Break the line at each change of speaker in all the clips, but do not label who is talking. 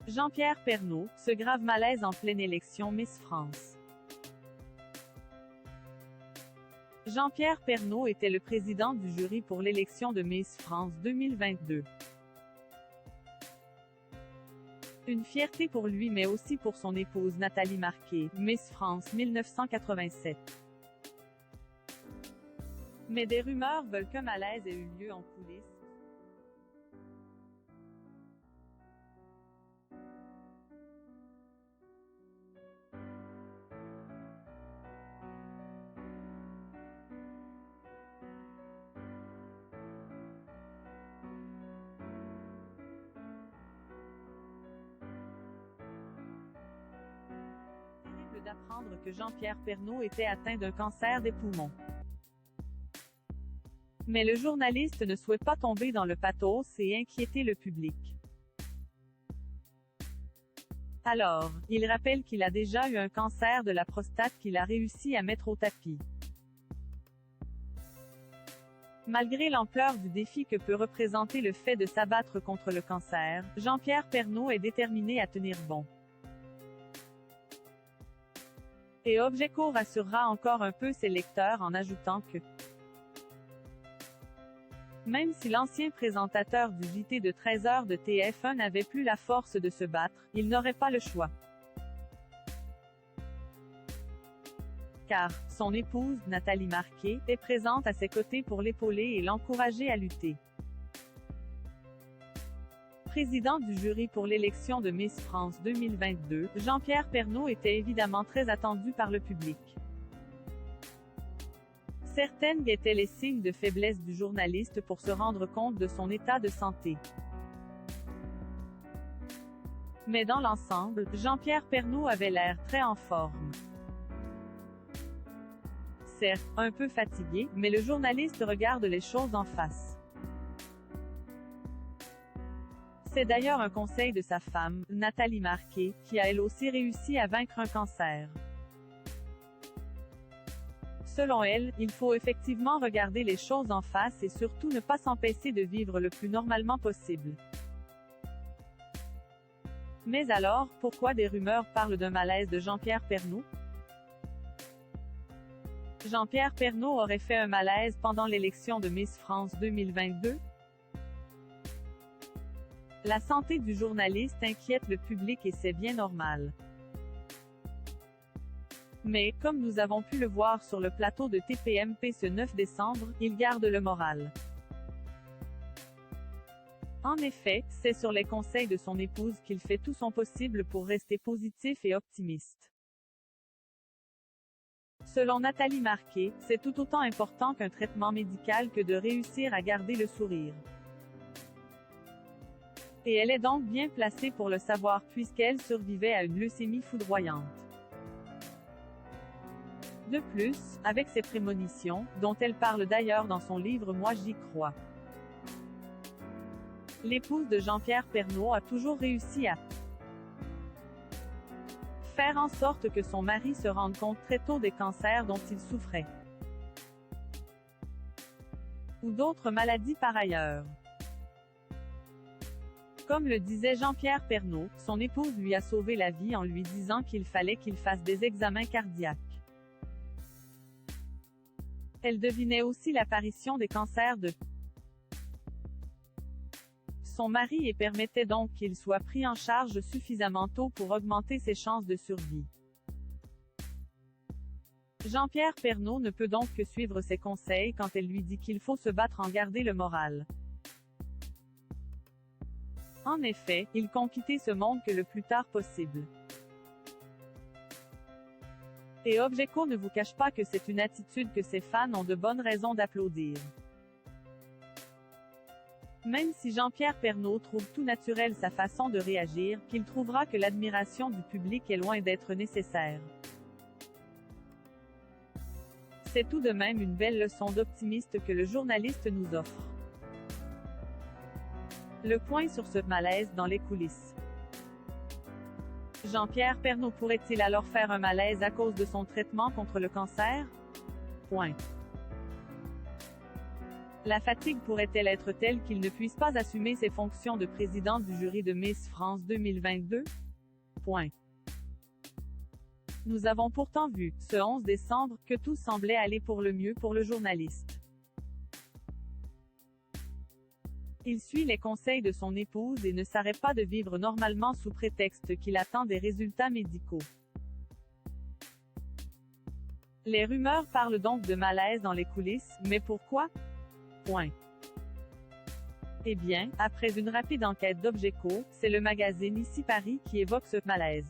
Jean-Pierre Pernaut, ce grave malaise en pleine élection Miss France. Jean-Pierre Pernaut était le président du jury pour l'élection de Miss France 2022. Une fierté pour lui mais aussi pour son épouse Nathalie Marquet, Miss France 1987. Mais des rumeurs veulent qu'un malaise ait eu lieu en coulisses. Terrible d'apprendre que Jean-Pierre Pernaut était atteint d'un cancer des poumons. Mais le journaliste ne souhaite pas tomber dans le pathos et inquiéter le public. Alors, il rappelle qu'il a déjà eu un cancer de la prostate qu'il a réussi à mettre au tapis. Malgré l'ampleur du défi que peut représenter le fait de s'abattre contre le cancer, Jean-Pierre Pernaut est déterminé à tenir bon. Et Objeco rassurera encore un peu ses lecteurs en ajoutant que même si l'ancien présentateur du JT de 13h de TF1 n'avait plus la force de se battre, il n'aurait pas le choix. Car son épouse, Nathalie Marquet, est présente à ses côtés pour l'épauler et l'encourager à lutter. Président du jury pour l'élection de Miss France 2022, Jean-Pierre Pernaut était évidemment très attendu par le public. Certaines guettaient les signes de faiblesse du journaliste pour se rendre compte de son état de santé. Mais dans l'ensemble, Jean-Pierre Pernaut avait l'air très en forme. Certes, un peu fatigué, mais le journaliste regarde les choses en face. C'est d'ailleurs un conseil de sa femme, Nathalie Marquet, qui a elle aussi réussi à vaincre un cancer. Selon elle, il faut effectivement regarder les choses en face et surtout ne pas s'empêcher de vivre le plus normalement possible. Mais alors, pourquoi des rumeurs parlent d'un malaise de Jean-Pierre Pernaut? Jean-Pierre Pernaut aurait fait un malaise pendant l'élection de Miss France 2022? La santé du journaliste inquiète le public et c'est bien normal. Mais, comme nous avons pu le voir sur le plateau de TPMP ce 9 décembre, il garde le moral. En effet, c'est sur les conseils de son épouse qu'il fait tout son possible pour rester positif et optimiste. Selon Nathalie Marquet, c'est tout autant important qu'un traitement médical que de réussir à garder le sourire. Et elle est donc bien placée pour le savoir puisqu'elle survivait à une leucémie foudroyante. De plus, avec ses prémonitions, dont elle parle d'ailleurs dans son livre Moi j'y crois. L'épouse de Jean-Pierre Pernaut a toujours réussi à faire en sorte que son mari se rende compte très tôt des cancers dont il souffrait. Ou d'autres maladies par ailleurs. Comme le disait Jean-Pierre Pernaut, son épouse lui a sauvé la vie en lui disant qu'il fallait qu'il fasse des examens cardiaques. Elle devinait aussi l'apparition des cancers de son mari et permettait donc qu'il soit pris en charge suffisamment tôt pour augmenter ses chances de survie. Jean-Pierre Pernaut ne peut donc que suivre ses conseils quand elle lui dit qu'il faut se battre en garder le moral. En effet, il compte quitter ce monde que le plus tard possible. Et Objeco ne vous cache pas que c'est une attitude que ses fans ont de bonnes raisons d'applaudir. Même si Jean-Pierre Pernaut trouve tout naturel sa façon de réagir, qu'il trouvera que l'admiration du public est loin d'être nécessaire. C'est tout de même une belle leçon d'optimiste que le journaliste nous offre. Le point sur ce malaise dans les coulisses. Jean-Pierre Pernaut pourrait-il alors faire un malaise à cause de son traitement contre le cancer? Point. La fatigue pourrait-elle être telle qu'il ne puisse pas assumer ses fonctions de président du jury de Miss France 2022? Point. Nous avons pourtant vu, ce 11 décembre, que tout semblait aller pour le mieux pour le journaliste. Il suit les conseils de son épouse et ne s'arrête pas de vivre normalement sous prétexte qu'il attend des résultats médicaux. Les rumeurs parlent donc de malaise dans les coulisses, mais pourquoi? Point. Eh bien, après une rapide enquête d'Obgeco, c'est le magazine Ici Paris qui évoque ce malaise.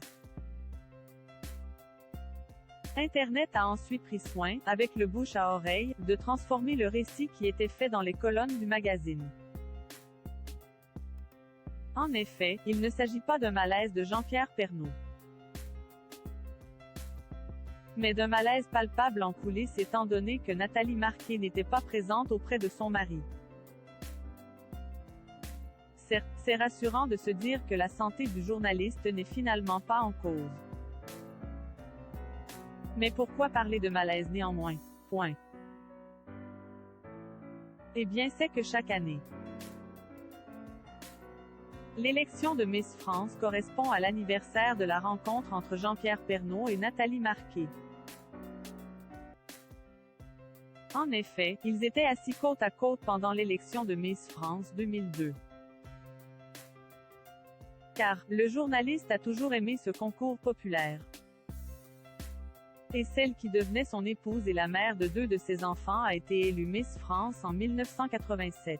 Internet a ensuite pris soin, avec le bouche à oreille, de transformer le récit qui était fait dans les colonnes du magazine. En effet, il ne s'agit pas d'un malaise de Jean-Pierre Pernaut, mais d'un malaise palpable en coulisses étant donné que Nathalie Marquet n'était pas présente auprès de son mari. Certes, c'est rassurant de se dire que la santé du journaliste n'est finalement pas en cause. Mais pourquoi parler de malaise néanmoins? Point. Eh bien c'est que chaque année, l'élection de Miss France correspond à l'anniversaire de la rencontre entre Jean-Pierre Pernaut et Nathalie Marquet. En effet, ils étaient assis côte à côte pendant l'élection de Miss France 2002. Car, le journaliste a toujours aimé ce concours populaire. Et celle qui devenait son épouse et la mère de 2 de ses enfants a été élue Miss France en 1987.